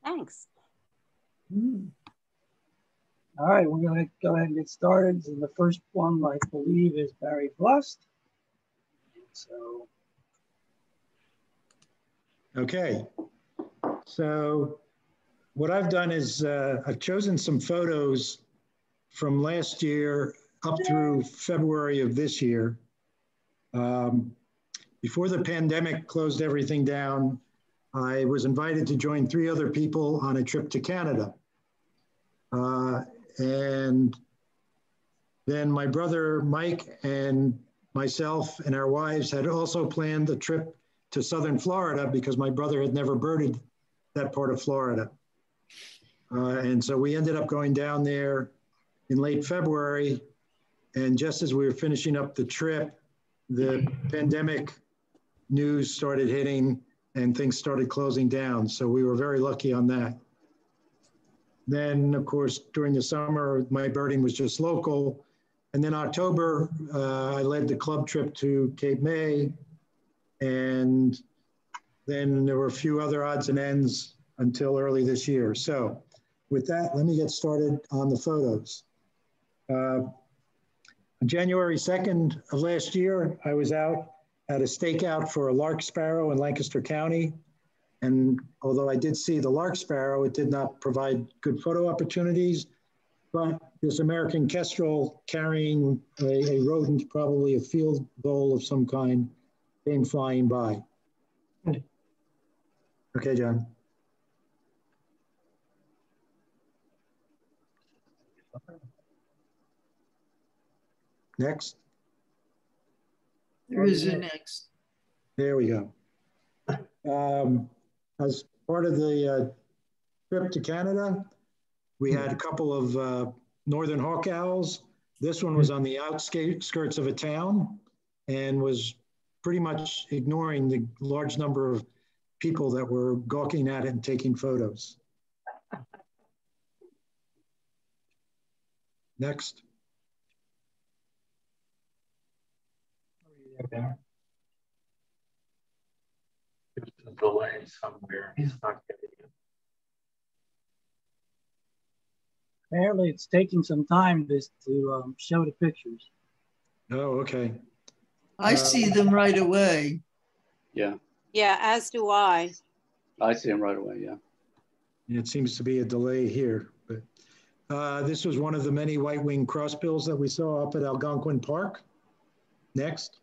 Thanks. All right, we're going to go ahead and get started. And the first one, I believe, is Barry Blust. So, okay. So what I've done is I've chosen some photos from last year up through February of this year. Before the pandemic closed everything down, I was invited to join 3 other people on a trip to Canada. And then my brother Mike and myself and our wives had also planned a trip to southern Florida because my brother had never birded that part of Florida. And so we ended up going down there in late February. And just as we were finishing up the trip, the pandemic news started hitting and things started closing down. So we were very lucky on that. Then, of course, during the summer, my birding was just local. And then October, I led the club trip to Cape May. And then there were a few other odds and ends until early this year. So with that, let me get started on the photos. On January 2nd of last year, I was out at a stakeout for a lark sparrow in Lancaster County. And although I did see the lark sparrow, it did not provide good photo opportunities. But this American kestrel carrying a rodent, probably a field vole of some kind, came flying by. Okay, John. Next. There is a next. There we go. As part of the trip to Canada, we had a couple of northern hawk owls. This one was on the outskirts of a town and was pretty much ignoring the large number of people that were gawking at it and taking photos. Next. There's a delay somewhere. He's not getting it. apparently, it's taking some time to show the pictures. Oh, okay. I see them right away. Yeah. Yeah, as do I. I see them right away, yeah. It seems to be a delay here, but this was one of the many white-winged crossbills that we saw up at Algonquin Park. Next.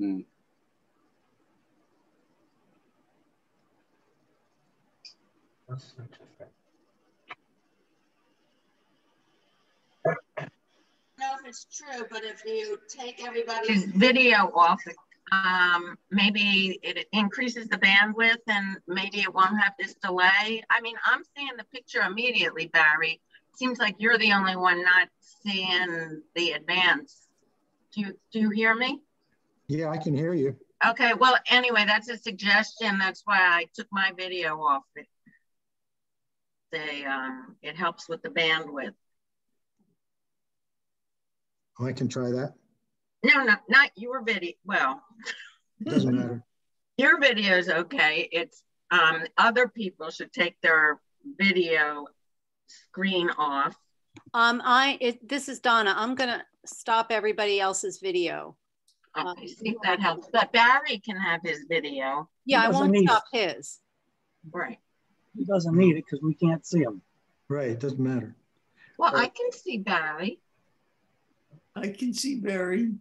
Mm. That's interesting. I don't know if it's true, but if you take everybody's video off, maybe it increases the bandwidth and maybe it won't have this delay. I mean, I'm seeing the picture immediately, Barry. Seems like you're the only one not seeing the advance. Do you hear me? Yeah, I can hear you. Okay, well, anyway, that's a suggestion. That's why I took my video off. It helps with the bandwidth. Oh, I can try that. No, not your video. Well, it doesn't matter. Your video is okay. It's other people should take their video screen off. This is Donna. I'm gonna stop everybody else's video. Okay, see if that helps. But Barry can have his video. Yeah, I won't stop his. Right. He doesn't need it because we can't see him. Right, it doesn't matter. Well, I can see Barry. I can see Barry,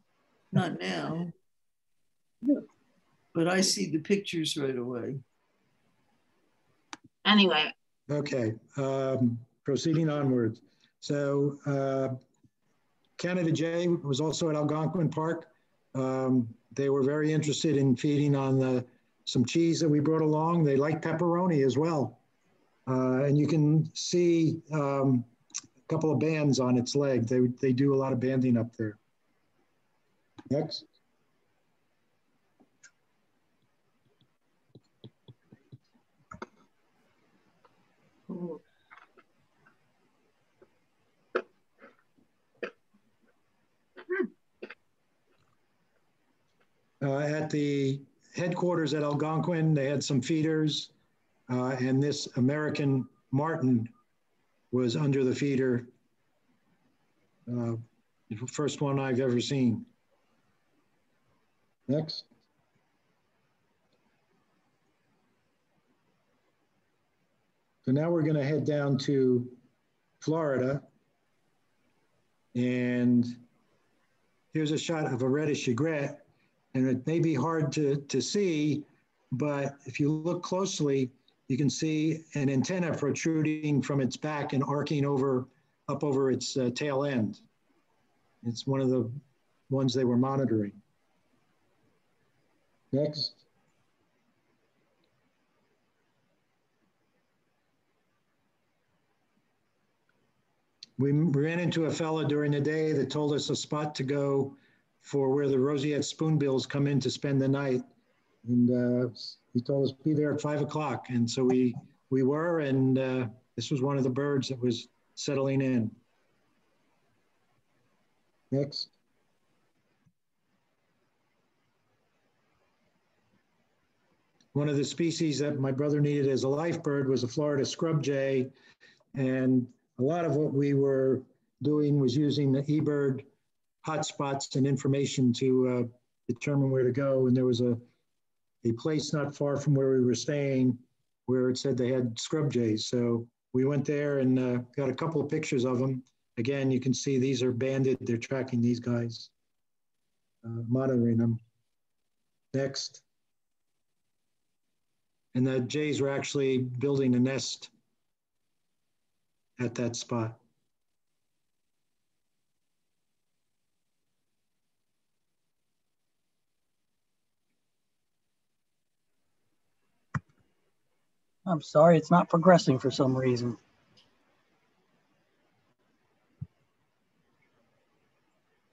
not now. But I see the pictures right away. Anyway. Okay, proceeding onwards. So Canada Jay was also at Algonquin Park. They were very interested in feeding on some cheese that we brought along. They like pepperoni as well. And you can see a couple of bands on its leg. They do a lot of banding up there. Next. Ooh. At the headquarters at Algonquin. They had some feeders, and this American martin was under the feeder. The first one I've ever seen. Next. So now we're going to head down to Florida. And here's a shot of a reddish egret. And it may be hard to see, but if you look closely, you can see an antenna protruding from its back and arcing up over its tail end. It's one of the ones they were monitoring. Next. We ran into a fella during the day that told us a spot to go for where the roseate spoonbills come in to spend the night. And he told us be there at 5 o'clock. And so we were, and this was one of the birds that was settling in. Next. One of the species that my brother needed as a life bird was a Florida scrub jay. And a lot of what we were doing was using the eBird hotspots and information to determine where to go. And there was a place not far from where we were staying where it said they had scrub jays. So we went there and got a couple of pictures of them. Again, you can see these are banded. They're tracking these guys, monitoring them. Next. And the jays were actually building a nest at that spot. I'm sorry, it's not progressing for some reason.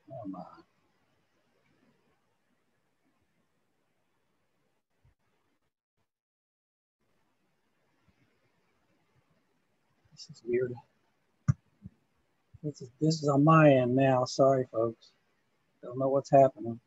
Come on. This is weird. This is on my end now. Sorry, folks. Don't know what's happening.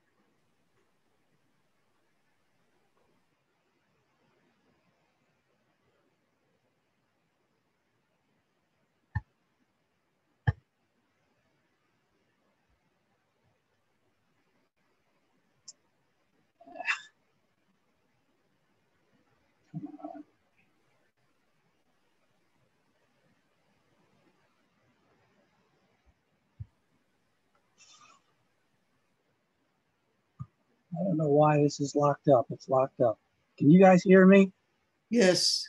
I don't know why this is locked up. It's locked up. Can you guys hear me? Yes.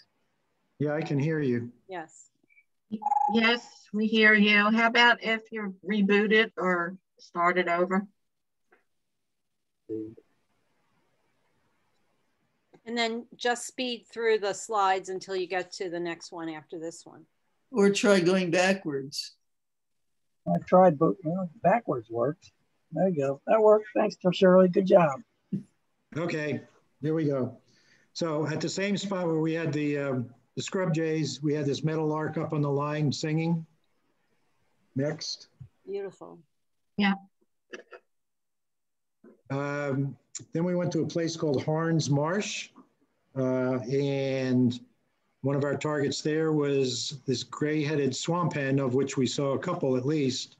Yeah, I can hear you. Yes. Yes, we hear you. How about if you reboot it or start it over? And then just speed through the slides until you get to the next one after this one. Or try going backwards. I tried, but backwards worked. There you go. That worked. Thanks for Shirley. Good job. Okay, here we go. So at the same spot where we had the scrub jays, we had this meadowlark up on the line singing. Next. Beautiful. Yeah. Then we went to a place called Harns Marsh, and one of our targets there was this gray-headed swamp hen, of which we saw a couple at least.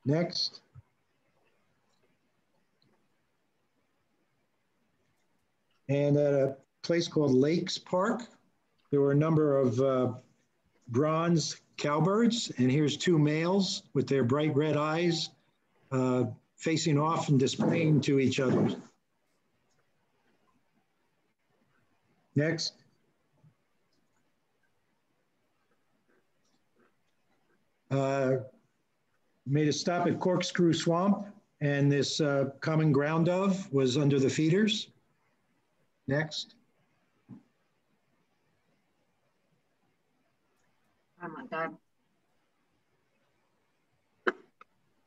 Next. And at a place called Lakes Park, there were a number of bronze cowbirds, and here's two males with their bright red eyes facing off and displaying to each other. Next. Made a stop at Corkscrew Swamp, and this common ground dove was under the feeders. Next. Oh my God.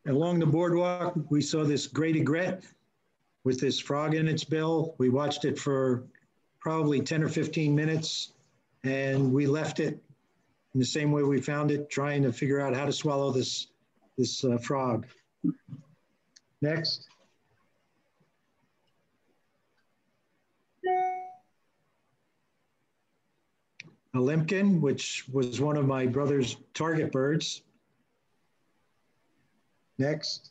Along the boardwalk, we saw this great egret with this frog in its bill. We watched it for probably 10 or 15 minutes, and we left it in the same way we found it, trying to figure out how to swallow this frog. Next. a limpkin, which was one of my brother's target birds. Next.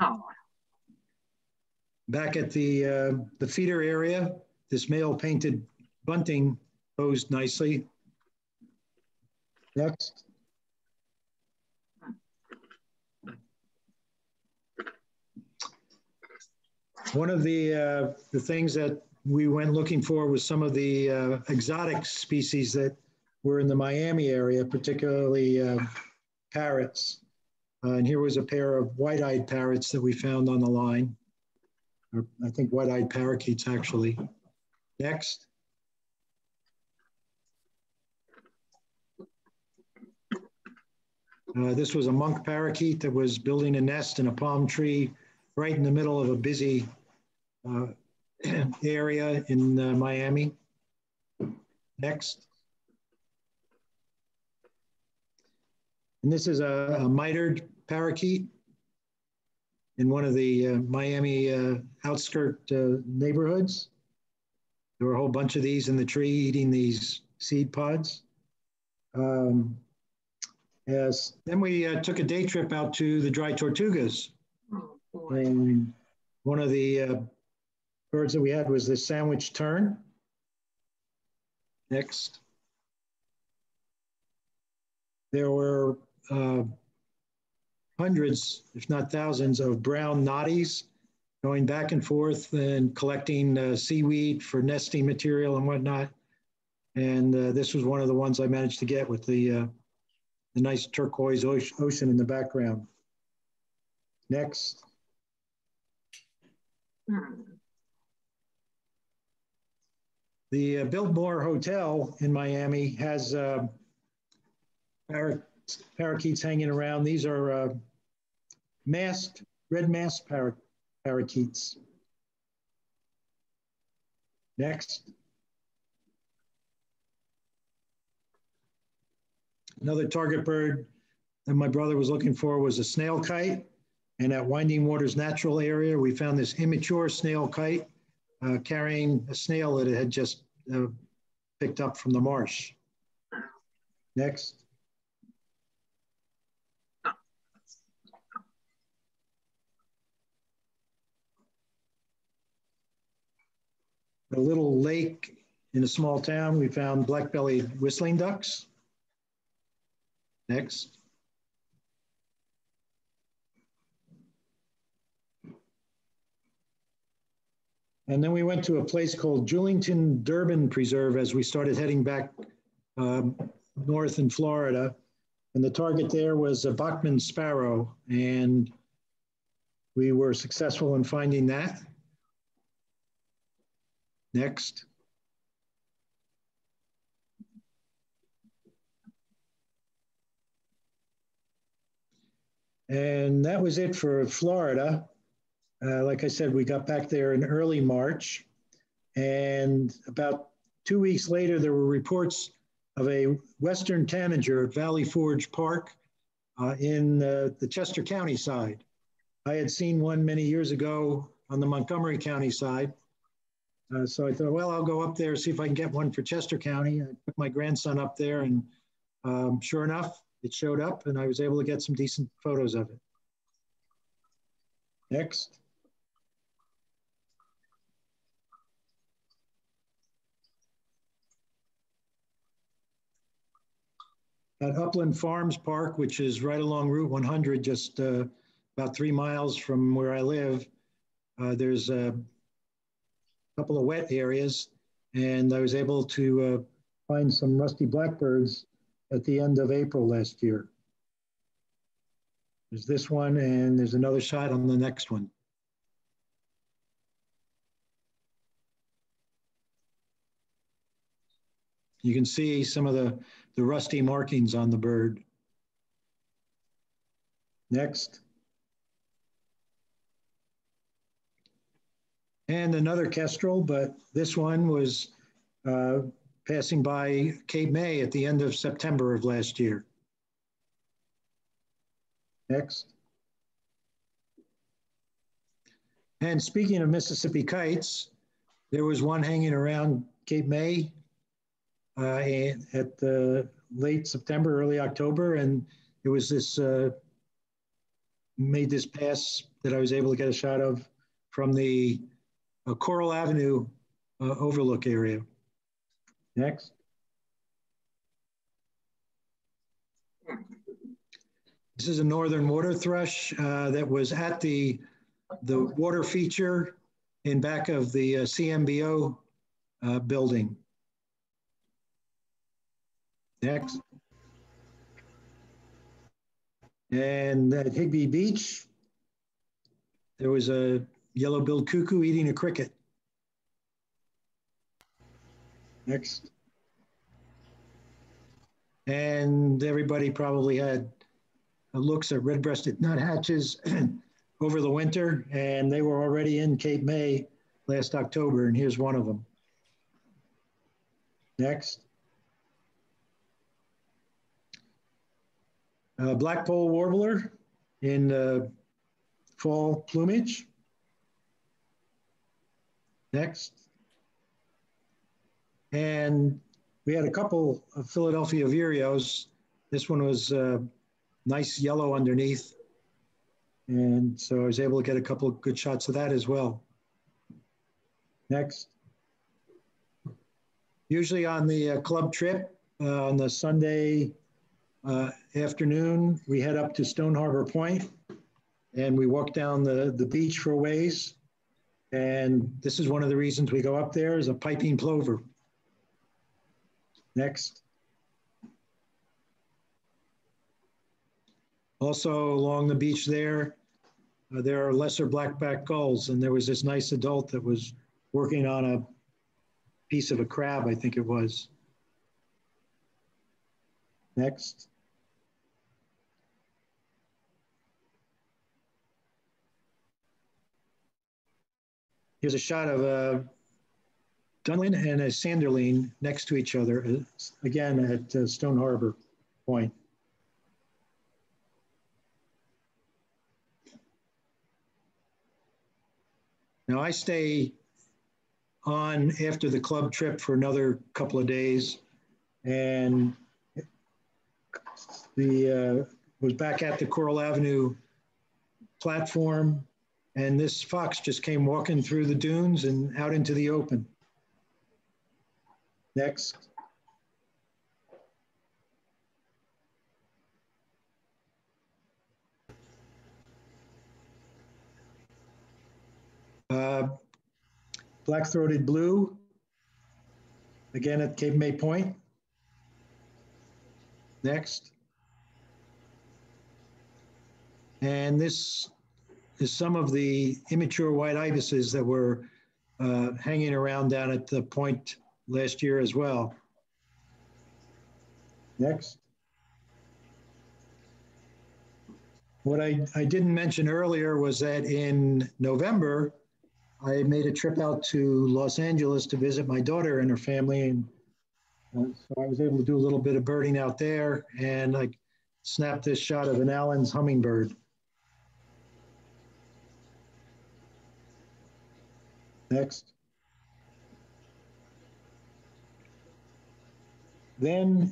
Oh. Back at the feeder area, this male painted bunting posed nicely. Next. One of the things that we went looking for was some of the exotic species that were in the Miami area, particularly parrots. And here was a pair of white-eyed parrots that we found on the line. Or I think white-eyed parakeets, actually. Next. This was a monk parakeet that was building a nest in a palm tree right in the middle of a busy area in Miami. Next. And this is a mitered parakeet in one of the Miami outskirt neighborhoods. There were a whole bunch of these in the tree eating these seed pods. Yes. Then we took a day trip out to the Dry Tortugas. And one of the birds that we had was the sandwich tern. Next. There were hundreds, if not thousands, of brown noddies going back and forth and collecting seaweed for nesting material and whatnot. And this was one of the ones I managed to get with the nice turquoise ocean in the background. Next. The Biltmore Hotel in Miami has parakeets hanging around. These are red masked parakeets. Next. Another target bird that my brother was looking for was a snail kite. And at Winding Waters Natural Area, we found this immature snail kite carrying a snail that it had just picked up from the marsh. Next. A little lake in a small town, we found black-bellied whistling ducks. Next. And then we went to a place called Julington Durbin Preserve as we started heading back north in Florida. And the target there was a Bachman sparrow. And we were successful in finding that. Next. And that was it for Florida. Like I said, we got back there in early March. And about 2 weeks later, there were reports of a Western tanager at Valley Forge Park in the Chester County side. I had seen one many years ago on the Montgomery County side. So I thought, well, I'll go up there, see if I can get one for Chester County. I took my grandson up there, and sure enough, it showed up, and I was able to get some decent photos of it. Next. At Upland Farms Park, which is right along Route 100, just about 3 miles from where I live, there's a couple of wet areas, and I was able to find some rusty blackbirds at the end of April last year. There's this one, and there's another shot on the next one. You can see some of the rusty markings on the bird. Next. And another kestrel, but this one was passing by Cape May at the end of September of last year. Next. And speaking of Mississippi kites, There was one hanging around Cape May at late September, early October, and it was this made this pass that I was able to get a shot of from the Coral Avenue overlook area. Next. This is a northern water thrush that was at the water feature in back of the CMBO building. Next. And at Higbee Beach, there was a yellow-billed cuckoo eating a cricket. Next. And everybody probably had looks at red-breasted nuthatches over the winter, and they were already in Cape May last October, and here's one of them. Next. Blackpoll warbler in fall plumage. Next. And we had a couple of Philadelphia vireos. This one was nice yellow underneath. And so I was able to get a couple of good shots of that as well. Next. Usually on the club trip on the Sunday afternoon, we head up to Stone Harbor Point and we walk down the beach for a ways. And this is one of the reasons we go up there is a piping plover. Next. Also along the beach there are lesser black-backed gulls, and there was this nice adult that was working on a piece of a crab, I think it was. Next. Here's a shot of a Dunlin and a Sanderling next to each other, again at Stone Harbor Point. Now I stay on after the club trip for another couple of days, and was back at the Coral Avenue platform, and this fox just came walking through the dunes and out into the open. Next. Black-throated blue, again at Cape May Point. Next. And this is some of the immature white ibises that were hanging around down at the point last year as well. Next. What I didn't mention earlier was that in November, I made a trip out to Los Angeles to visit my daughter and her family. And so I was able to do a little bit of birding out there, and I snapped this shot of an Allen's hummingbird. Next. Then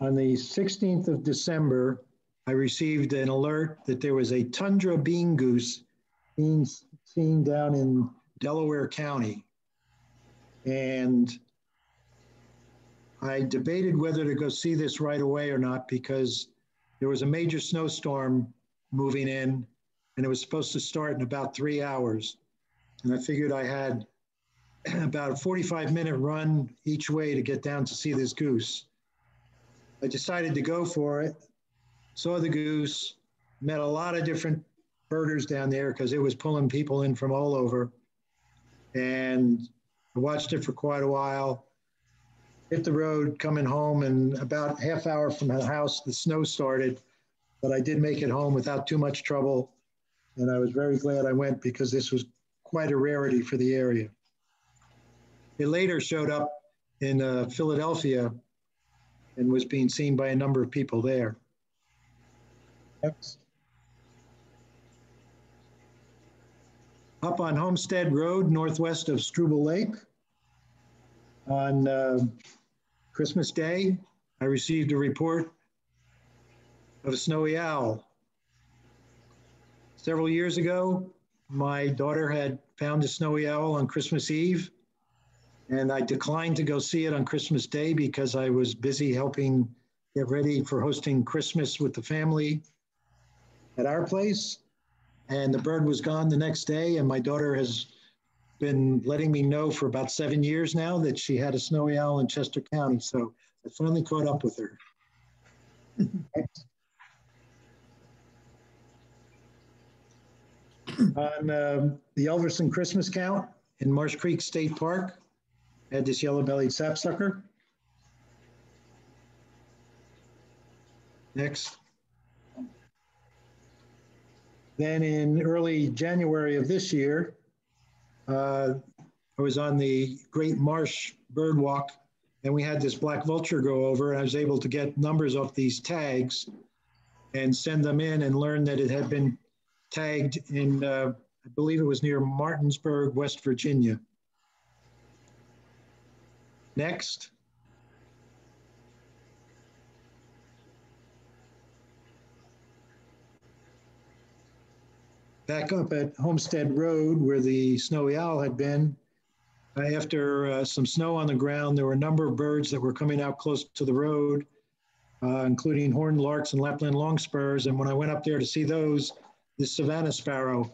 on the 16th of December, I received an alert that there was a tundra bean goose being seen down in Delaware County. And I debated whether to go see this right away or not, because there was a major snowstorm moving in, and it was supposed to start in about 3 hours. And I figured I had about a 45-minute run each way to get down to see this goose. I decided to go for it, saw the goose, met a lot of different birders down there because it was pulling people in from all over. And I watched it for quite a while, hit the road coming home, and about half hour from the house, the snow started, but I did make it home without too much trouble. And I was very glad I went because this was quite a rarity for the area. It later showed up in Philadelphia and was being seen by a number of people there. Next. Up on Homestead Road, northwest of Struble Lake, on Christmas Day, I received a report of a snowy owl. Several years ago, my daughter had found a snowy owl on Christmas Eve, and I declined to go see it on Christmas Day because I was busy helping get ready for hosting Christmas with the family at our place. And the bird was gone the next day, and my daughter has been letting me know for about 7 years now that she had a snowy owl in Chester County. So I finally caught up with her. On the Elverson Christmas count in Marsh Creek State Park, I had this yellow-bellied sapsucker. Next. Then in early January of this year, I was on the Great Marsh Bird Walk, and we had this black vulture go over, and I was able to get numbers off these tags and send them in and learn that it had been tagged in, I believe it was near Martinsburg, West Virginia. Next. Back up at Homestead Road where the snowy owl had been, after some snow on the ground, there were a number of birds that were coming out close to the road, including horned larks and Lapland longspurs. And when I went up there to see those, the Savannah sparrow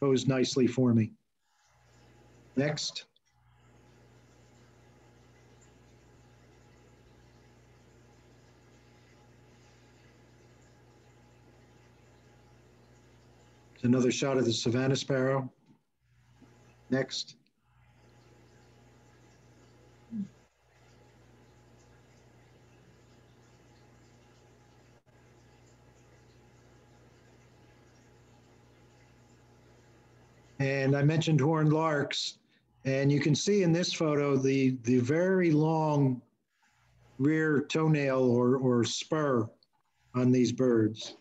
posed nicely for me. Next. Another shot of the Savannah sparrow. Next. And I mentioned horned larks, and you can see in this photo the very long rear toenail or spur on these birds.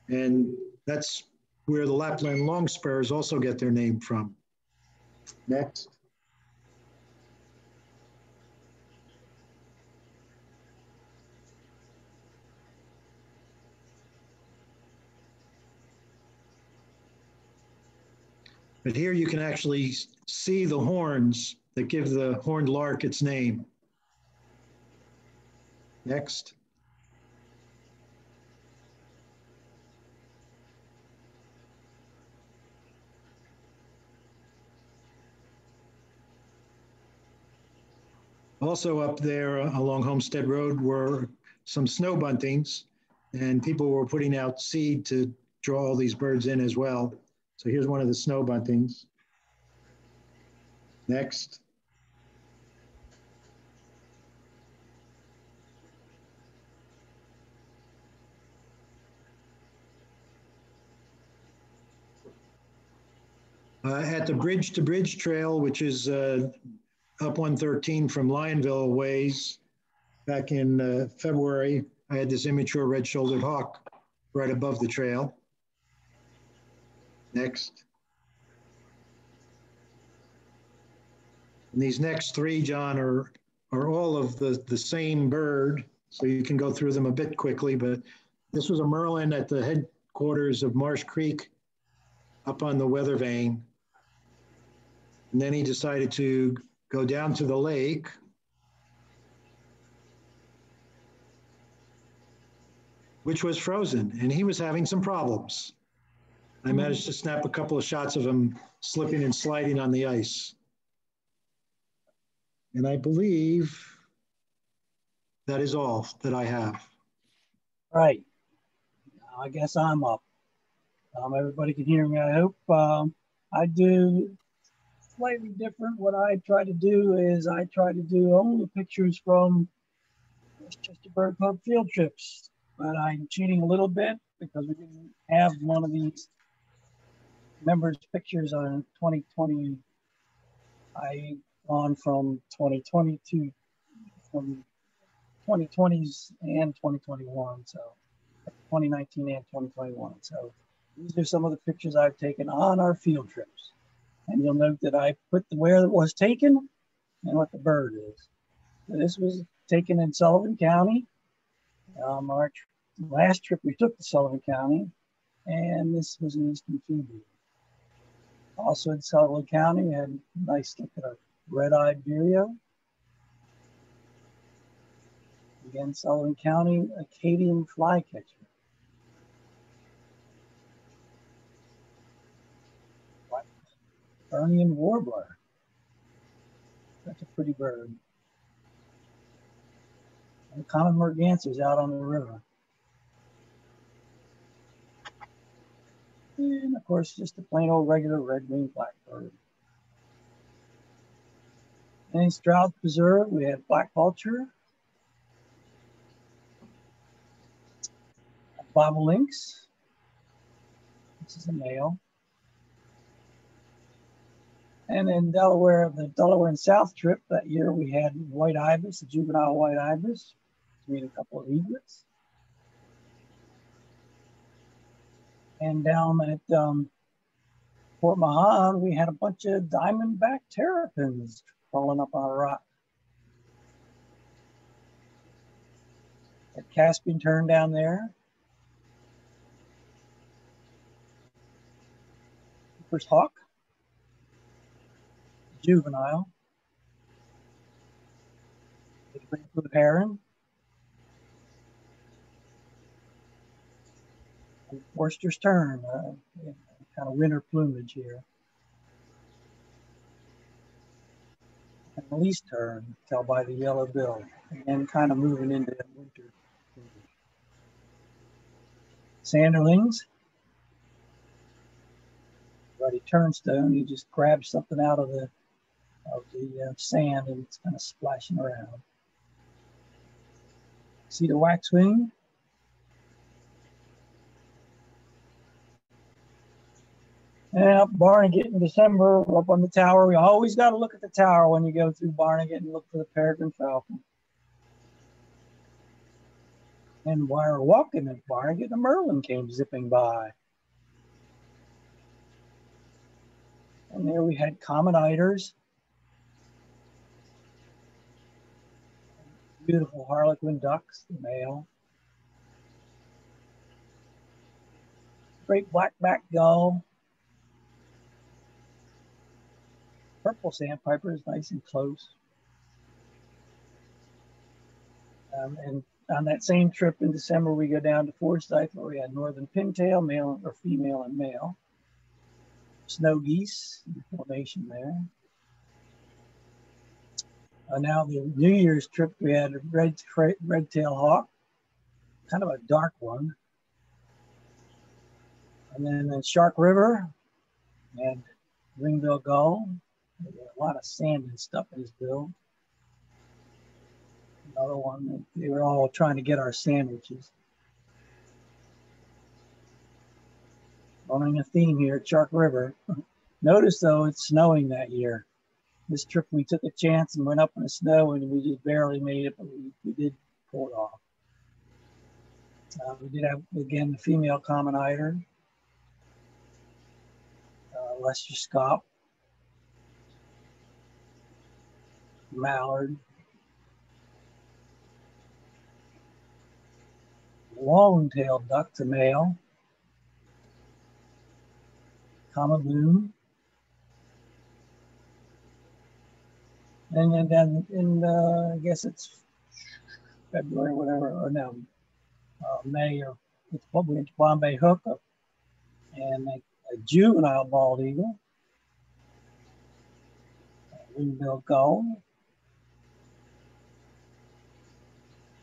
And that's where the Lapland longspurs also get their name from. Next. But here you can actually see the horns that give the horned lark its name. Next. Also up there along Homestead Road were some snow buntings, and people were putting out seed to draw all these birds in as well. So here's one of the snow buntings. Next. At the Bridge to Bridge Trail, which is up 113 from Lionville ways, back in February, I had this immature red-shouldered hawk right above the trail. Next. And these next three, John, are all of the same bird, so you can go through them a bit quickly, but this was a merlin at the headquarters of Marsh Creek up on the weather vane. And then he decided to go down to the lake. Which was frozen, and he was having some problems. I managed to snap a couple of shots of him slipping and sliding on the ice. And I believe that is all that I have. Right. Now I guess I'm up. Everybody can hear me, I hope. I do slightly different. What I try to do is I try to do only pictures from Westchester Bird Club field trips. But I'm cheating a little bit because we didn't have one of these members' pictures on 2020. I gone from 2020 to from 2020s and 2021, so 2019 and 2021. So these are some of the pictures I've taken on our field trips. And you'll note that I put where it was taken and what the bird is. So this was taken in Sullivan County. Our last trip we took to Sullivan County, and this was in Eastern Phoebe. Also in Sullivan County, we had a nice look at a red-eyed vireo. Again, Sullivan County, Acadian flycatcher. Fernian warbler. That's a pretty bird. And common mergansers out on the river. And of course, just a plain old regular red-winged blackbird. And in Stroud Preserve, we have black vulture, bobolink. This is a male. And in Delaware, the Delaware and South trip that year, we had white ibis, a juvenile white ibis, between a couple of egrets. And down at Fort Mahan, we had a bunch of diamondback terrapins crawling up on a rock. At Caspian Tern down there. First hawk, juvenile, the great blue heron, and Forster's tern, kind of winter plumage here. And the least tern, tell by the yellow bill, and kind of moving into winter plumage. Sanderlings. Ruddy turnstone, you just grab something out of the sand and it's kind of splashing around. Cedar waxwing. And up Barnegat in December, up on the tower, we always got to look at the tower when you go through Barnegat and look for the peregrine falcon. And while we were walking at Barnegat, a merlin came zipping by. And there we had common eiders, beautiful harlequin ducks, the male, great blackback gull, purple sandpiper is nice and close. And on that same trip in December, we go down to Forsyth where we had northern pintail, male or female and male. Snow geese, formation there. Now the New Year's trip, we had a red-tailed hawk, kind of a dark one. And then in Shark River, we had ring-bill gull. A lot of sand and stuff in his bill. Another one, they were all trying to get our sandwiches. Running a theme here at Shark River. Notice though, it's snowing that year. This trip we took a chance and went up in the snow and we just barely made it, but we did pull it off. We did have, again, the female common eider, Lester Scott, mallard, long-tailed duck, the male, common loon, and then in I guess it's February, whatever, or no, May, or it's probably Bombay hook, and a juvenile bald eagle, ring-bill gull,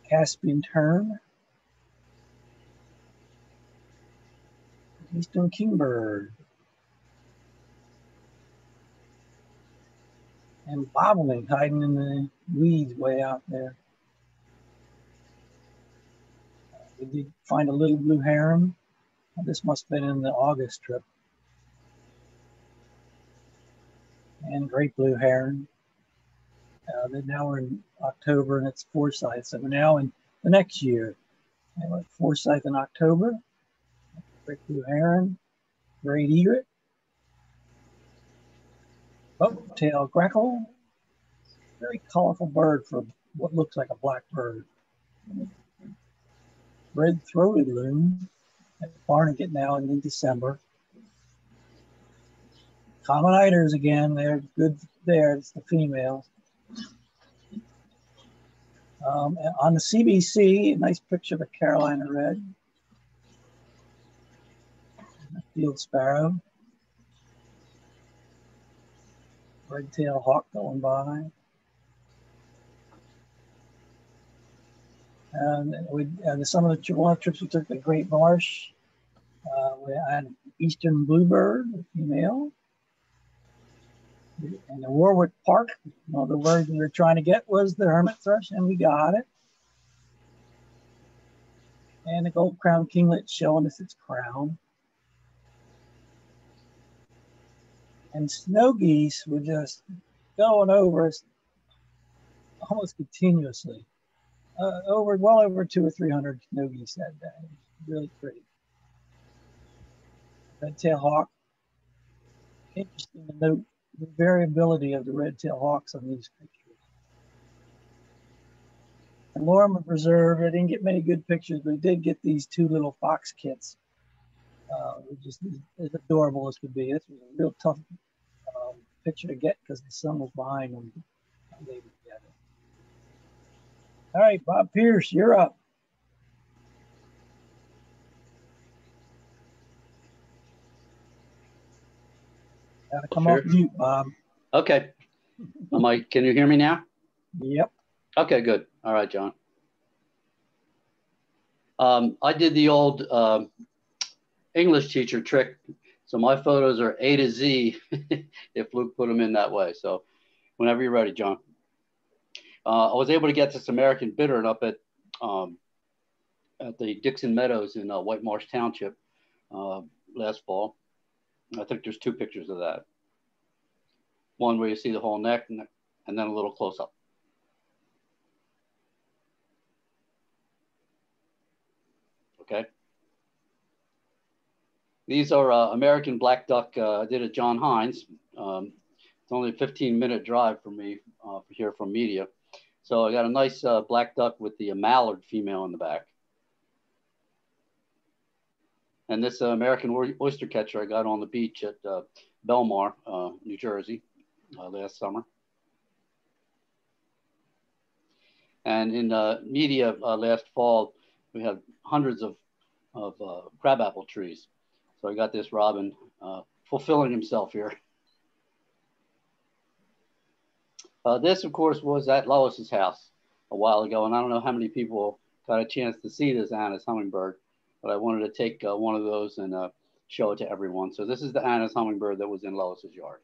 Caspian tern, eastern kingbird, and bobolink hiding in the weeds way out there. We did find a little blue heron. This must have been in the August trip. And great blue heron. Then now we're in October and it's Forsyth. So we're now in the next year. And we're at Forsyth in October. Great blue heron, great egret, Bobtail grackle. Very colorful bird for what looks like a black bird. Red-throated loon at Barnegat now in December. Common eiders again, they're good there. It's the females. On the CBC, a nice picture of a Carolina red. A field sparrow. Red-tailed hawk going by. And some of the one of the trips we took the Great Marsh. We had eastern bluebird, female. And the Warwick Park, well, the word we were trying to get was the hermit thrush, and we got it. And the gold crown kinglet showing us its crown. And snow geese were just going over us almost continuously. Well over 200 or 300 snow geese that day. Really pretty. Red-tailed hawk. Interesting to note the variability of the red-tailed hawks on these pictures. And Lorimer Preserve, I didn't get many good pictures, but I did get these two little fox kits. Just as adorable as could be. This was a real tough picture to get because the sun was behind them. All right, Bob Pierce, you're up. Gotta come off mute, Bob. Okay. Can you hear me now? Yep. Okay, good. All right, John. I did the old English teacher trick. So my photos are A to Z if Luke put them in that way. So whenever you're ready, John. I was able to get this American bittern up at the Dixon Meadows in White Marsh Township last fall. I think there's two pictures of that. One where you see the whole neck and then a little close up. Okay. These are American black duck. I did at John Hines. It's only a 15-minute drive for me here from Media. So I got a nice black duck with the mallard female in the back. And this American oyster catcher I got on the beach at Belmar, New Jersey, last summer. And in Media last fall, we had hundreds of crabapple trees. So I got this robin fulfilling himself here. This, of course, was at Lois's house a while ago, and I don't know how many people got a chance to see this Anna's hummingbird, but I wanted to take one of those and show it to everyone. So this is the Anna's hummingbird that was in Lois's yard.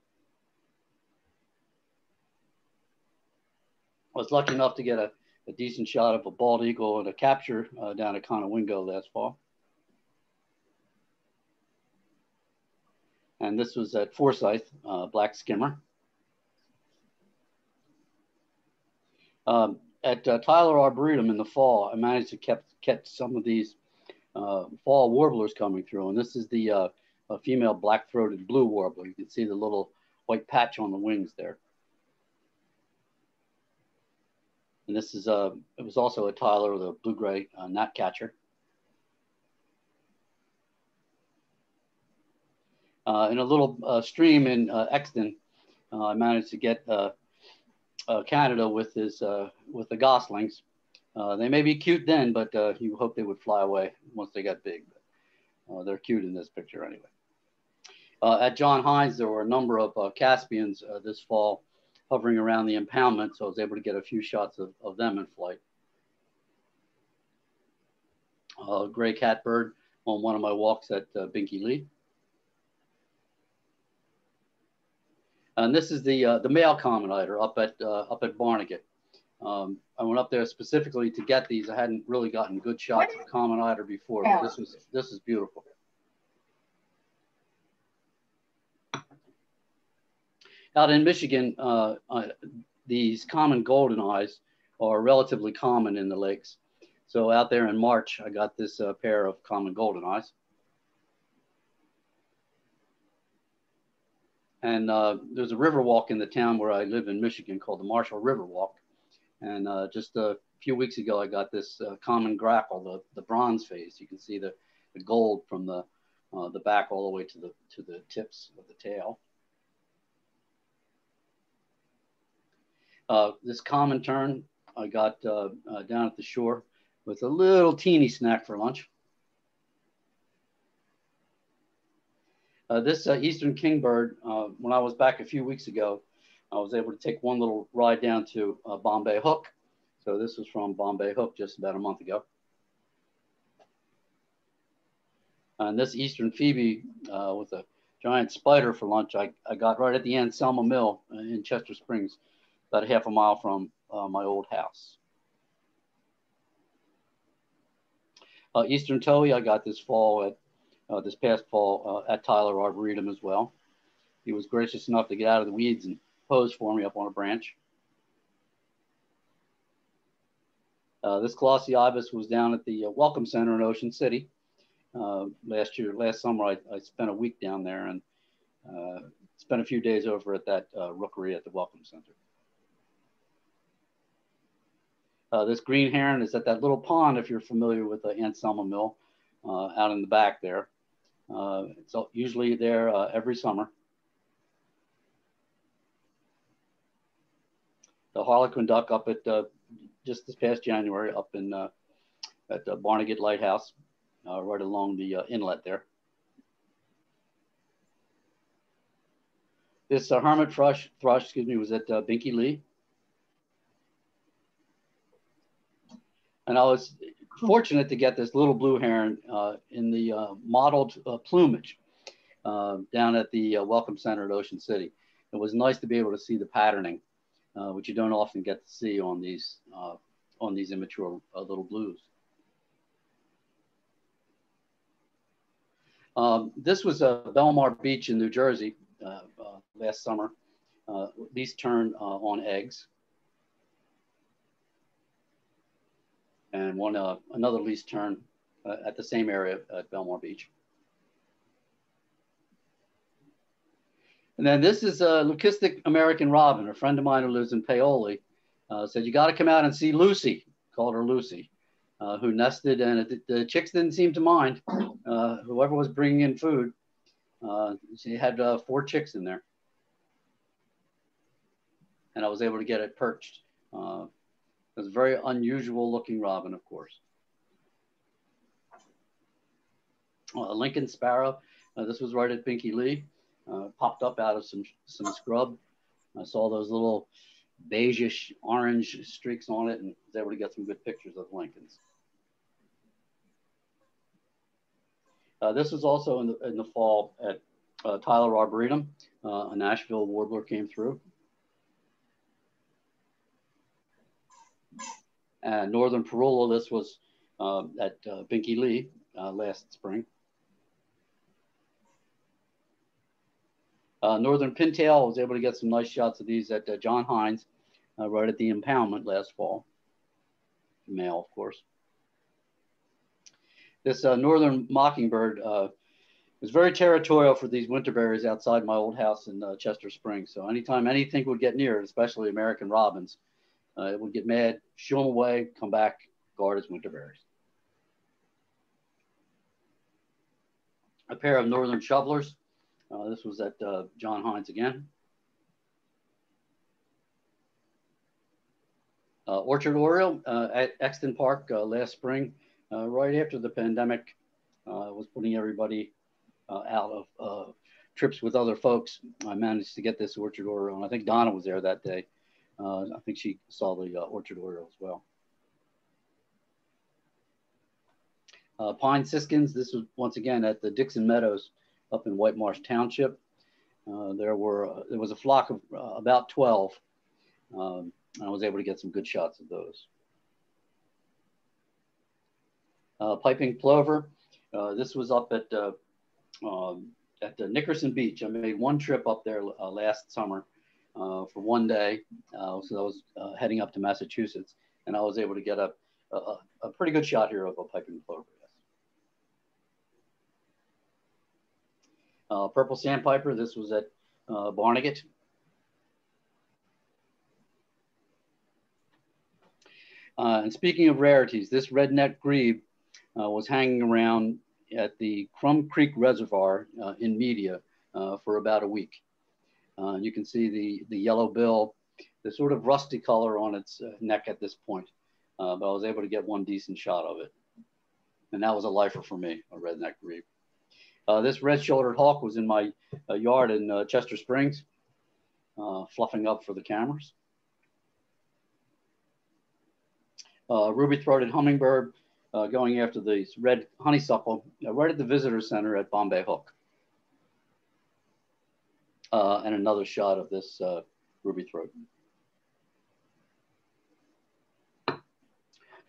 I was lucky enough to get a decent shot of a bald eagle and a capture down at Conowingo last fall. And this was at Forsyth, black skimmer. At Tyler Arboretum in the fall, I managed to catch some of these fall warblers coming through. And this is the female black-throated blue warbler. You can see the little white patch on the wings there. And this is, it was also a Tyler, the blue-gray gnatcatcher. In a little stream in Exton, I managed to get Canada with the goslings. They may be cute then, but you hope they would fly away once they got big. They're cute in this picture anyway. At John Hines, there were a number of Caspians this fall hovering around the impoundment, so I was able to get a few shots of them in flight. Gray catbird on one of my walks at Binky Lee. And this is the male common eider up at Barnegat. I went up there specifically to get these. I hadn't really gotten good shots of common eider before, but this is beautiful. Out in Michigan, these common golden eyes are relatively common in the lakes. So out there in March, I got this pair of common golden eyes. And there's a river walk in the town where I live in Michigan called the Marshall River Walk. And just a few weeks ago, I got this common grackle, the bronze phase. You can see the gold from the back all the way to the tips of the tail. This common tern I got down at the shore with a little teeny snack for lunch. This eastern kingbird, when I was back a few weeks ago, I was able to take one little ride down to Bombay Hook. So this was from Bombay Hook just about a month ago. And this eastern phoebe with a giant spider for lunch, I got right at the Anselma Mill in Chester Springs, about a half a mile from my old house. Eastern towhee I got this fall this past fall at Tyler Arboretum as well. He was gracious enough to get out of the weeds and pose for me up on a branch. This glossy ibis was down at the Welcome Center in Ocean City. Last summer, I spent a week down there and spent a few days over at that rookery at the Welcome Center. This green heron is at that little pond, if you're familiar with the Anselma Mill, out in the back there. It's usually there every summer. The harlequin duck up at just this past January up in at the Barnegat Lighthouse, right along the inlet there. This hermit thrush, was at Binky Lee. And I was fortunate to get this little blue heron in the mottled plumage down at the Welcome Center at Ocean City. It was nice to be able to see the patterning, which you don't often get to see on these immature little blues. This was Belmar Beach in New Jersey last summer. These turned on eggs. And another lease tern at the same area at Belmar Beach. And then this is a leucistic American robin. A friend of mine who lives in Paoli said, you got to come out and see Lucy, called her Lucy, who nested, and the chicks didn't seem to mind. Whoever was bringing in food, she had 4 chicks in there. And I was able to get it perched. It was a very unusual looking robin, of course. A Lincoln sparrow. This was right at Binky Lee. Popped up out of some scrub. I saw those little beigeish orange streaks on it and was able to get some good pictures of Lincolns. This was also in the fall at Tyler Arboretum. A Nashville warbler came through. And Northern Parula, this was at Binky Lee last spring. Northern Pintail, I was able to get some nice shots of these at John Hines right at the impoundment last fall. Male, of course. This Northern Mockingbird was very territorial for these winterberries outside my old house in Chester Springs. So anytime anything would get near it, especially American robins, it would get mad, shoo them away, come back, guard its winterberries. A pair of Northern Shovelers. This was at John Hines again. Orchard Oriole at Exton Park last spring, right after the pandemic was putting everybody out of trips with other folks. I managed to get this Orchard Oriole, and I think Donna was there that day. I think she saw the Orchard Oriole as well. Pine Siskins, this was once again at the Dixon Meadows up in White Marsh Township. There was a flock of about 12. And I was able to get some good shots of those. Piping plover, this was up at Nickerson Beach. I made one trip up there last summer for one day. So I was heading up to Massachusetts, and I was able to get a pretty good shot here of a piping plover. Purple sandpiper, this was at Barnegat. And speaking of rarities, this redneck grebe was hanging around at the Crum Creek Reservoir in Media for about a week. You can see the yellow bill, the sort of rusty color on its neck at this point, but I was able to get one decent shot of it. And that was a lifer for me, a redneck grebe. This red-shouldered hawk was in my yard in Chester Springs, fluffing up for the cameras. Ruby-throated hummingbird going after the red honeysuckle right at the visitor center at Bombay Hook. And another shot of this ruby-throat.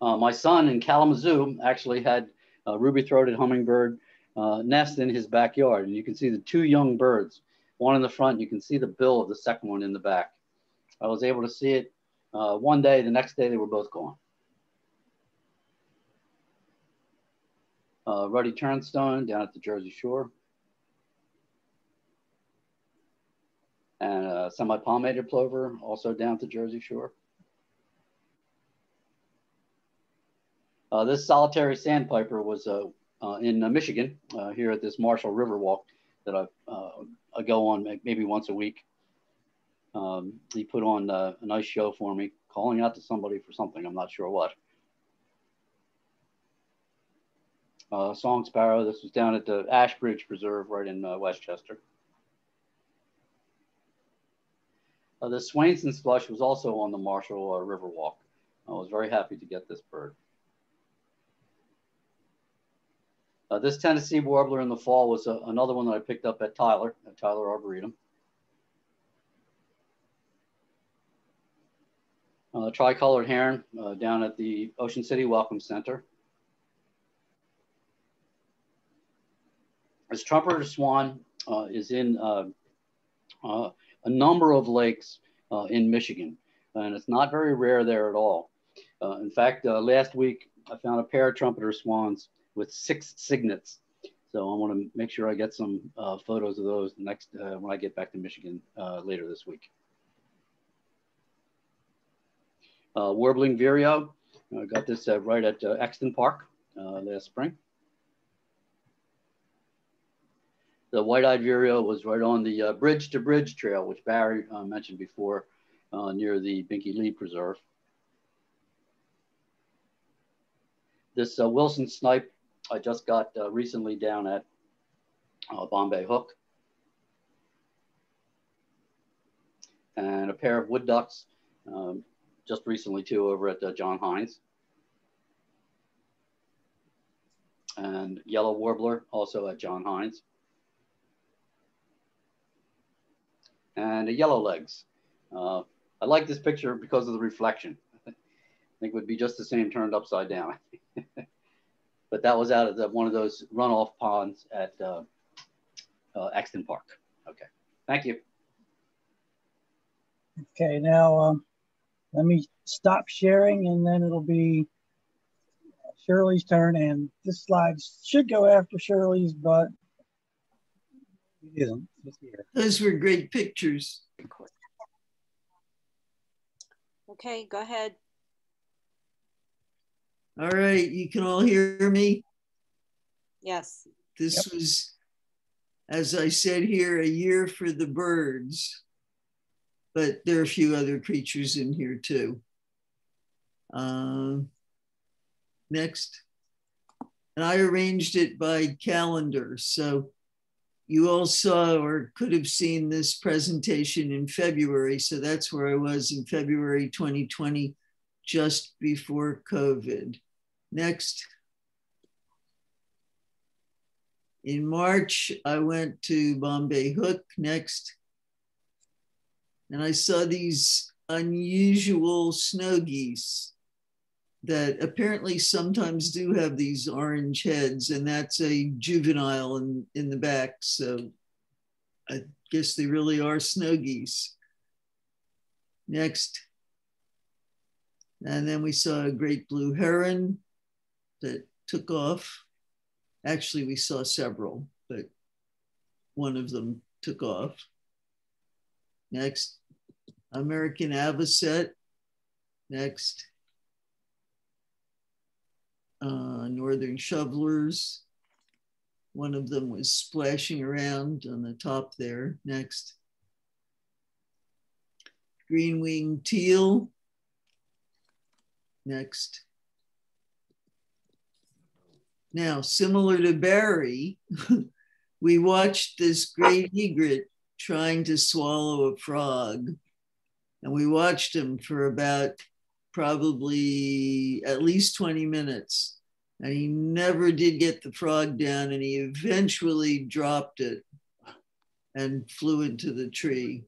My son in Kalamazoo actually had a ruby-throated hummingbird nest in his backyard. And you can see the two young birds, one in the front, you can see the bill of the second one in the back. I was able to see it one day, the next day they were both gone. Ruddy turnstone down at the Jersey Shore. And semi-palmated plover also down at the Jersey Shore. This solitary sandpiper was in Michigan, here at this Marshall River Walk that I go on maybe once a week. He put on a nice show for me, calling out to somebody for something, I'm not sure what. Song sparrow, this was down at the Ashbridge Preserve right in Westchester. The Swainson's thrush was also on the Marshall River Walk. I was very happy to get this bird. This Tennessee warbler in the fall was another one that I picked up at Tyler Arboretum. Tricolored heron down at the Ocean City Welcome Center. This trumpeter swan is in a number of lakes in Michigan, and it's not very rare there at all. In fact, last week I found a pair of trumpeter swans with 6 cygnets. So I want to make sure I get some photos of those next when I get back to Michigan later this week. Warbling vireo, I got this right at Exton Park last spring. The white-eyed vireo was right on the Bridge to Bridge trail, which Barry mentioned before, near the Binky Lee Preserve. This Wilson snipe I just got recently down at Bombay Hook. And a pair of wood ducks just recently too over at John Hines. And yellow warbler also at John Hines. And a yellow legs. I like this picture because of the reflection. I think it would be just the same turned upside down. But that was out of one of those runoff ponds at Exton Park. Okay, thank you. Okay, now let me stop sharing and then it'll be Shirley's turn, and this slide should go after Shirley's, but it isn't. It's here. Those were great pictures. Okay, go ahead. All right, you can all hear me? Yes. This was, as I said here, a year for the birds, but there are a few other creatures in here too. Next. And I arranged it by calendar. So you all saw or could have seen this presentation in February. So that's where I was in February 2020, just before COVID. Next. In March, I went to Bombay Hook. Next. And I saw these unusual snow geese that apparently sometimes do have these orange heads, and that's a juvenile in the back. So I guess they really are snow geese. Next. And then we saw a great blue heron that took off. Actually, we saw several, but one of them took off. Next. American avocet. Next. Northern shovelers. One of them was splashing around on the top there. Next. Green-winged teal. Next. Now, similar to Barry, we watched this great egret trying to swallow a frog. And we watched him for about probably at least 20 minutes. And he never did get the frog down, and he eventually dropped it and flew into the tree.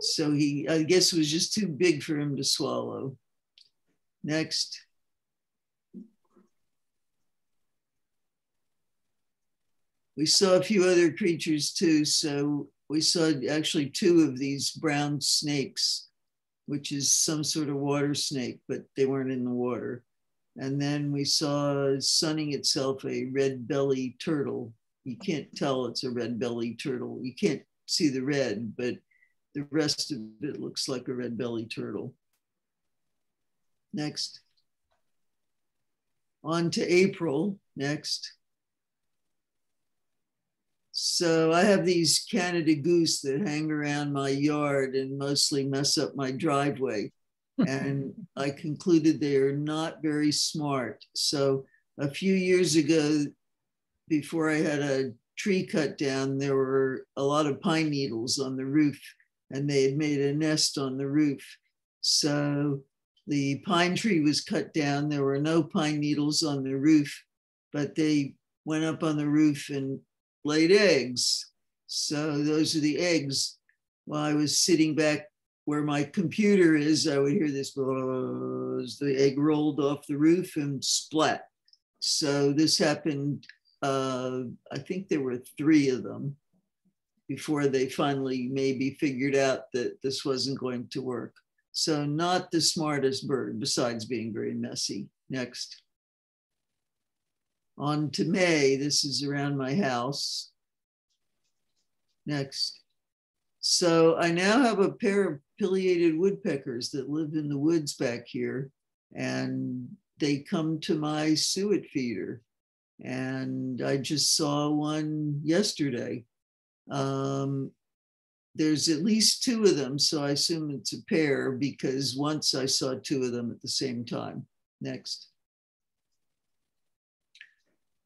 So he, I guess, was just too big for him to swallow. Next. We saw a few other creatures too. So we saw actually 2 of these brown snakes, which is some sort of water snake, but they weren't in the water. And then we saw sunning itself a red belly turtle. You can't tell it's a red belly turtle. You can't see the red, but the rest of it looks like a red belly turtle. Next. On to April. Next. So I have these Canada goose that hang around my yard and mostly mess up my driveway. And I concluded they are not very smart. So a few years ago, before I had a tree cut down, there were a lot of pine needles on the roof, and they had made a nest on the roof. So the pine tree was cut down. There were no pine needles on the roof, but they went up on the roof and laid eggs. So those are the eggs. While I was sitting back where my computer is, I would hear this buzz. The egg rolled off the roof and splat. So this happened, I think there were 3 of them before they finally maybe figured out that this wasn't going to work. So not the smartest bird, besides being very messy. Next. On to May. This is around my house. Next. So I now have a pair of pileated woodpeckers that live in the woods back here, and they come to my suet feeder. And I just saw one yesterday. There's at least 2 of them, so I assume it's a pair, because once I saw 2 of them at the same time. Next.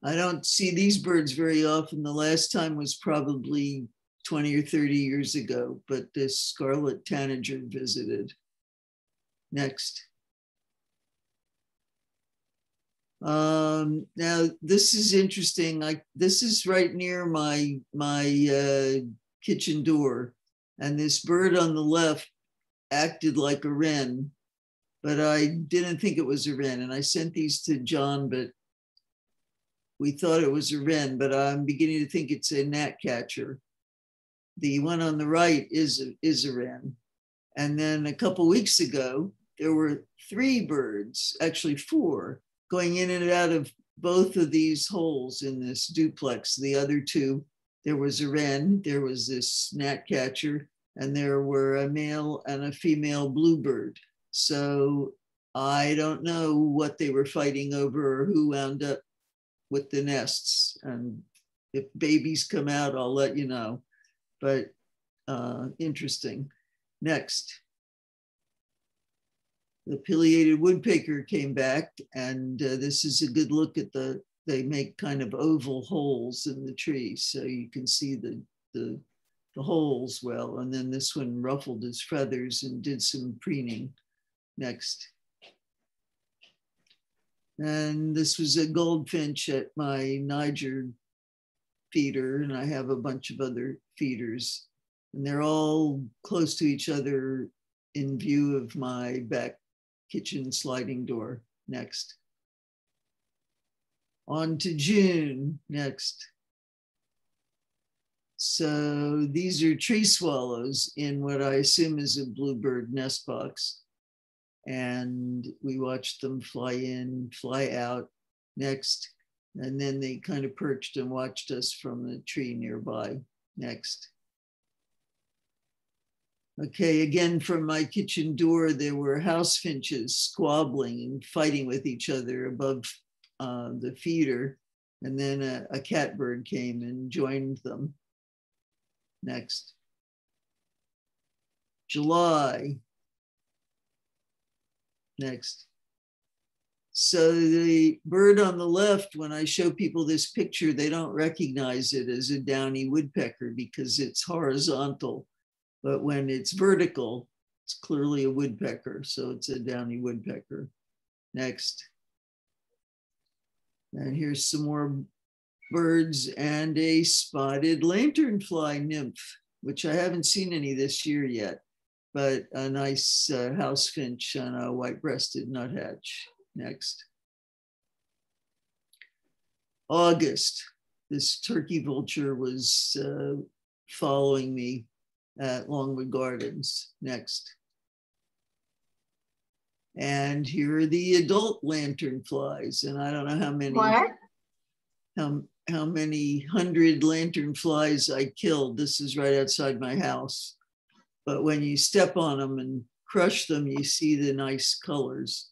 I don't see these birds very often. The last time was probably 20 or 30 years ago, but this scarlet tanager visited. Next. Now this is interesting. This is right near my kitchen door, and this bird on the left acted like a wren, but I didn't think it was a wren. And I sent these to John, but we thought it was a wren, but I'm beginning to think it's a gnatcatcher. The one on the right is a wren. And then a couple weeks ago, there were 3 birds, actually 4, going in and out of both of these holes in this duplex. The other 2, there was a wren, there was this gnatcatcher, and there were a male and a female bluebird. So I don't know what they were fighting over or who wound up with the nests. And if babies come out, I'll let you know. But interesting. Next. The pileated woodpecker came back, and this is a good look at they make kind of oval holes in the tree, so you can see the holes well. And then this one ruffled his feathers and did some preening. Next. And this was a goldfinch at my Niger feeder, and I have a bunch of other feeders, and they're all close to each other in view of my back kitchen sliding door. Next. On to June. Next. So these are tree swallows in what I assume is a bluebird nest box. And we watched them fly in, fly out. Next. And then they kind of perched and watched us from the tree nearby. Next. Okay, again, from my kitchen door, there were house finches squabbling and fighting with each other above the feeder. And then a catbird came and joined them. Next. July. Next. So the bird on the left, when I show people this picture, they don't recognize it as a downy woodpecker because it's horizontal. But when it's vertical, it's clearly a woodpecker. So it's a downy woodpecker. Next. And here's some more birds and a spotted lanternfly nymph, which I haven't seen any this year yet, but a nice house finch and a white-breasted nuthatch. Next. August, this turkey vulture was following me at Longwood Gardens. Next. And here are the adult lanternflies, and I don't know how many. What? How many hundred lanternflies I killed. This is right outside my house. But when you step on them and crush them, you see the nice colors.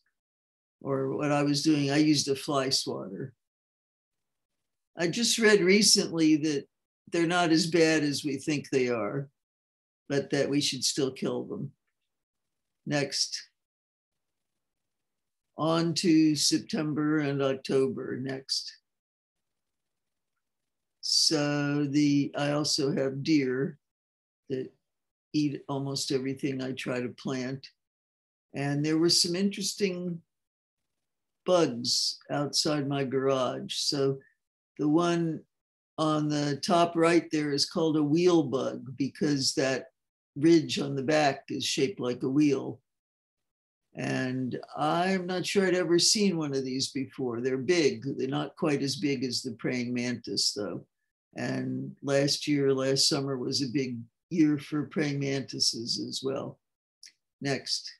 Or what I was doing, I used a fly swatter. I just read recently that they're not as bad as we think they are, but that we should still kill them. Next. On to September and October. Next. So I also have deer that eat almost everything I try to plant. And there were some interesting bugs outside my garage. So the one on the top right there is called a wheel bug because that ridge on the back is shaped like a wheel. And I'm not sure I'd ever seen one of these before. They're big. They're not quite as big as the praying mantis though. And last summer was a big year for praying mantises as well. Next.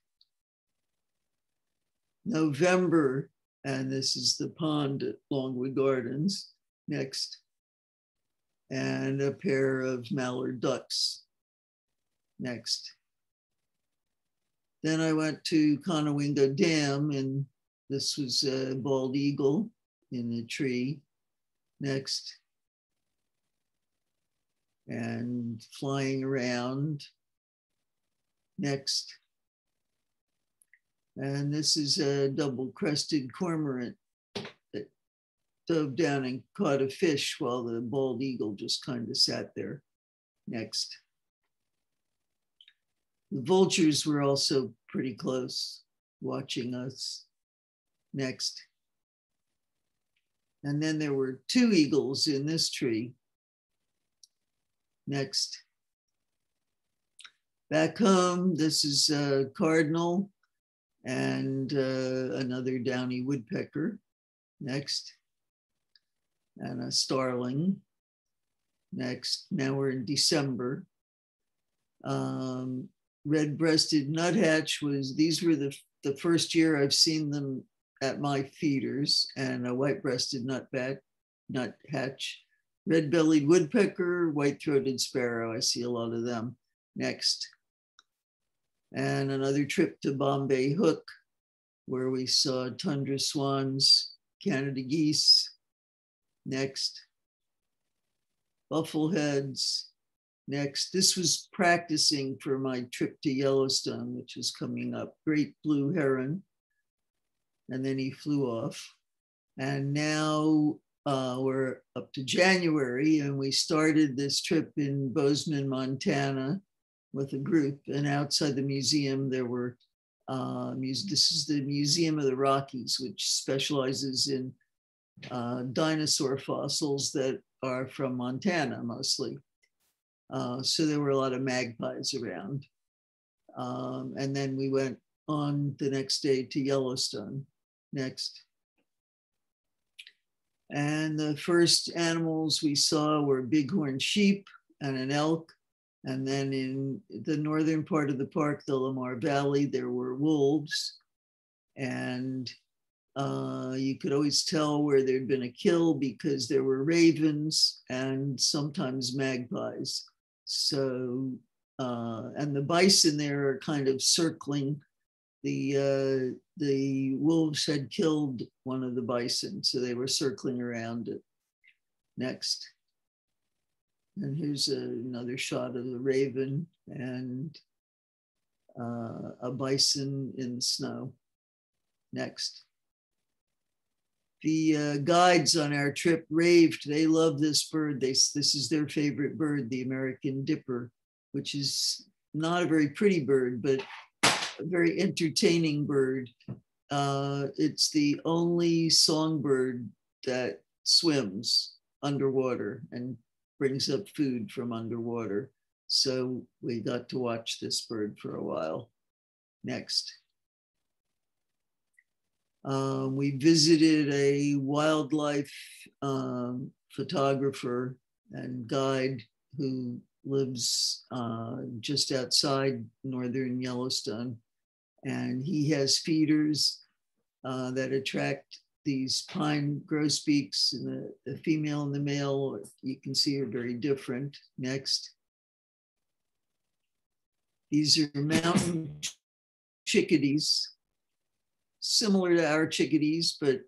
November, and this is the pond at Longwood Gardens. Next. And a pair of mallard ducks. Next. Then I went to Conowingo Dam, and this was a bald eagle in a tree. Next. And flying around. Next. And this is a double-crested cormorant that dove down and caught a fish while the bald eagle just kind of sat there. Next. The vultures were also pretty close, watching us. Next. And then there were two eagles in this tree. Next. Back home, this is a cardinal and another downy woodpecker. Next. And a starling. Next. Now we're in December. Red-breasted nuthatch these were the first year I've seen them at my feeders, and a white-breasted nuthatch. Red-bellied woodpecker, white-throated sparrow. I see a lot of them. Next. And another trip to Bombay Hook, where we saw tundra swans, Canada geese. Next. Buffleheads. Next. This was practicing for my trip to Yellowstone, which is coming up. Great blue heron. And then he flew off. And now we're up to January, and we started this trip in Bozeman, Montana with a group. And outside the museum, there were, this is the Museum of the Rockies, which specializes in dinosaur fossils that are from Montana mostly. So there were a lot of magpies around. And then we went on the next day to Yellowstone. Next. And the first animals we saw were bighorn sheep and an elk. And then in the northern part of the park, the Lamar Valley, there were wolves. And you could always tell where there'd been a kill because there were ravens and sometimes magpies. So and the bison there are kind of circling. The wolves had killed one of the bison, so they were circling around it. Next. And here's another shot of the raven and a bison in the snow. Next. The guides on our trip raved. They love this bird. This is their favorite bird, the American dipper, which is not a very pretty bird, but a very entertaining bird. It's the only songbird that swims underwater and brings up food from underwater. So we got to watch this bird for a while. Next. We visited a wildlife photographer and guide who lives just outside northern Yellowstone. And he has feeders that attract these pine grosbeaks, and the female and the male, you can see, are very different. Next. These are mountain chickadees, similar to our chickadees, but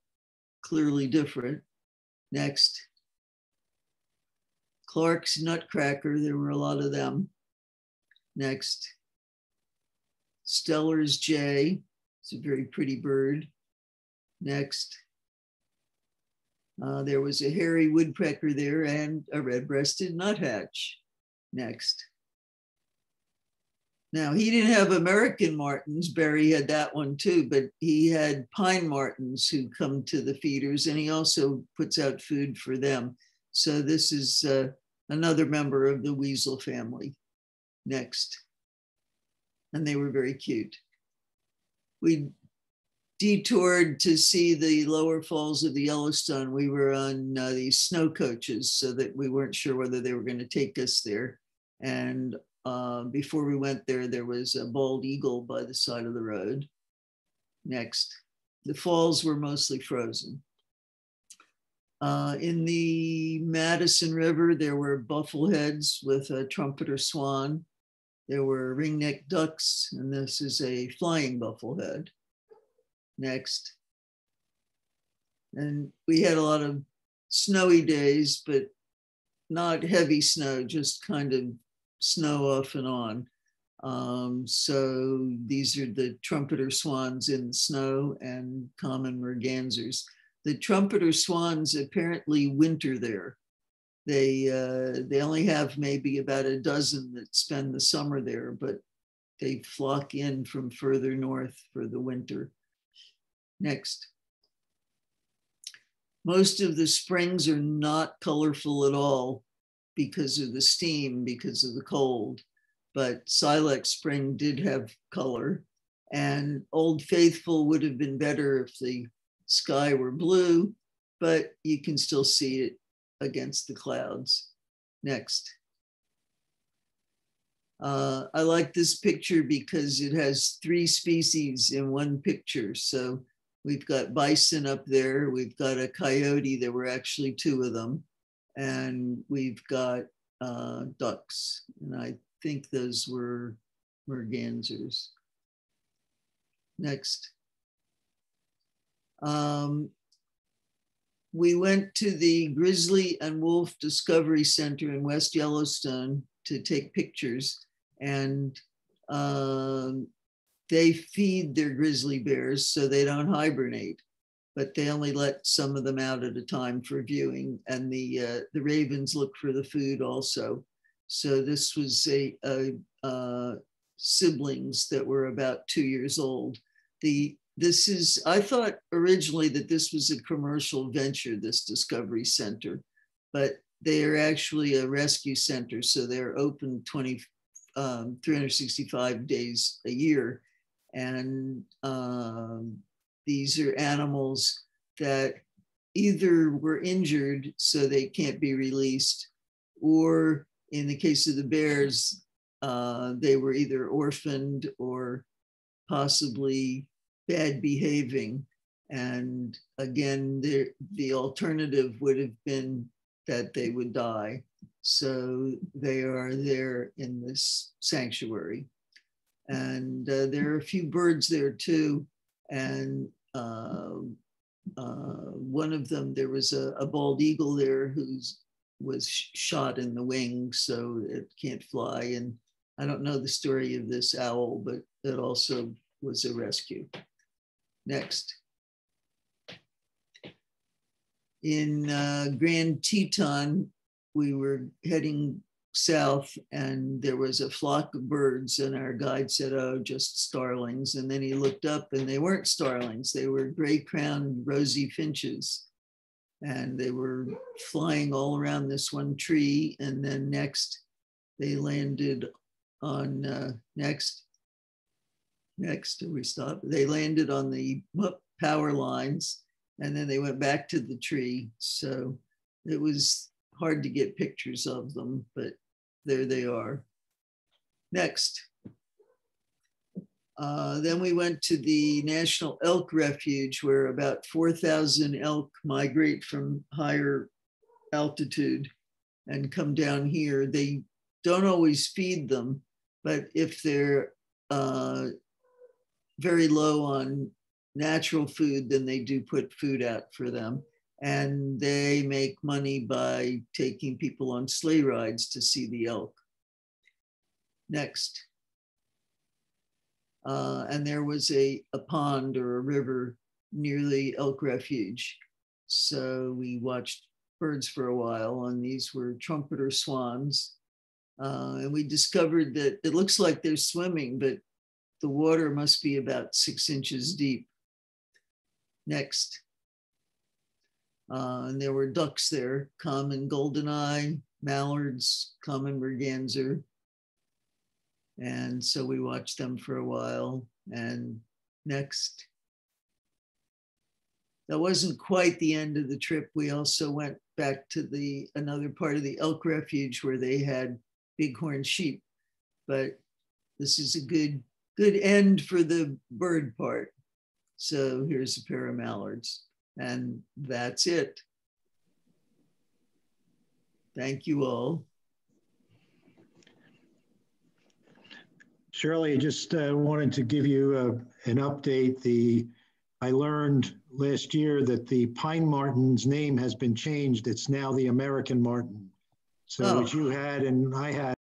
clearly different. Next. Clark's nutcracker, there were a lot of them. Next. Steller's jay, it's a very pretty bird. Next. There was a hairy woodpecker there and a red-breasted nuthatch. Next. Now, he didn't have American martins. Barry had that one too, but he had pine martins who come to the feeders, and he also puts out food for them. So this is another member of the weasel family. Next. And they were very cute. We detoured to see the lower falls of the Yellowstone. We were on these snow coaches so that we weren't sure whether they were going to take us there. And before we went there, there was a bald eagle by the side of the road. Next. The falls were mostly frozen. In the Madison River, there were buffleheads with a trumpeter swan. There were ringneck ducks, and this is a flying bufflehead. Next. And we had a lot of snowy days, but not heavy snow, just kind of snow off and on. So these are the trumpeter swans in the snow and common mergansers. The trumpeter swans apparently winter there. They only have maybe about a dozen that spend the summer there, but they flock in from further north for the winter. Next. Most of the springs are not colorful at all because of the steam, because of the cold, but Silex Spring did have color, and Old Faithful would have been better if the sky were blue, but you can still see it against the clouds. Next. I like this picture because it has 3 species in one picture. So we've got bison up there, we've got a coyote, there were actually 2 of them, and we've got ducks, and I think those were mergansers. Next. We went to the Grizzly and Wolf Discovery Center in West Yellowstone to take pictures, and they feed their grizzly bears so they don't hibernate, but they only let some of them out at a time for viewing, and the ravens look for the food also. So this was siblings that were about 2 years old. I thought originally that this was a commercial venture, this Discovery Center, but they are actually a rescue center. So they're open 365 days a year. And these are animals that either were injured so they can't be released, or in the case of the bears, they were either orphaned or possibly bad behaving. And again, the alternative would have been that they would die. So they are there in this sanctuary. And there are a few birds there too. And one of them, there was a bald eagle there was shot in the wing, so it can't fly. And I don't know the story of this owl, but it also was a rescue. Next. In Grand Teton, we were heading south and there was a flock of birds and our guide said, oh, just starlings. And then he looked up and they weren't starlings. They were gray-crowned rosy finches. And they were flying all around this one tree. And then next they landed on, next, we stopped. They landed on the power lines and then they went back to the tree. So it was hard to get pictures of them, but there they are. Next. Then we went to the National Elk Refuge where about 4,000 elk migrate from higher altitude and come down here. They don't always feed them, but if they're very low on natural food, then they do put food out for them. And they make money by taking people on sleigh rides to see the elk. Next. And there was a pond or a river near the elk refuge. So we watched birds for a while, and these were trumpeter swans. And we discovered that it looks like they're swimming, but the water must be about 6 inches deep. Next. And there were ducks there, common goldeneye, mallards, common merganser. And so we watched them for a while. And next. That wasn't quite the end of the trip. We also went back to another part of the elk refuge where they had bighorn sheep. But this is a good end for the bird part. So here's a pair of mallards. And that's it. Thank you all. Shirley, I just wanted to give you an update. I learned last year that the pine marten's name has been changed. It's now the American marten. So what you had and I had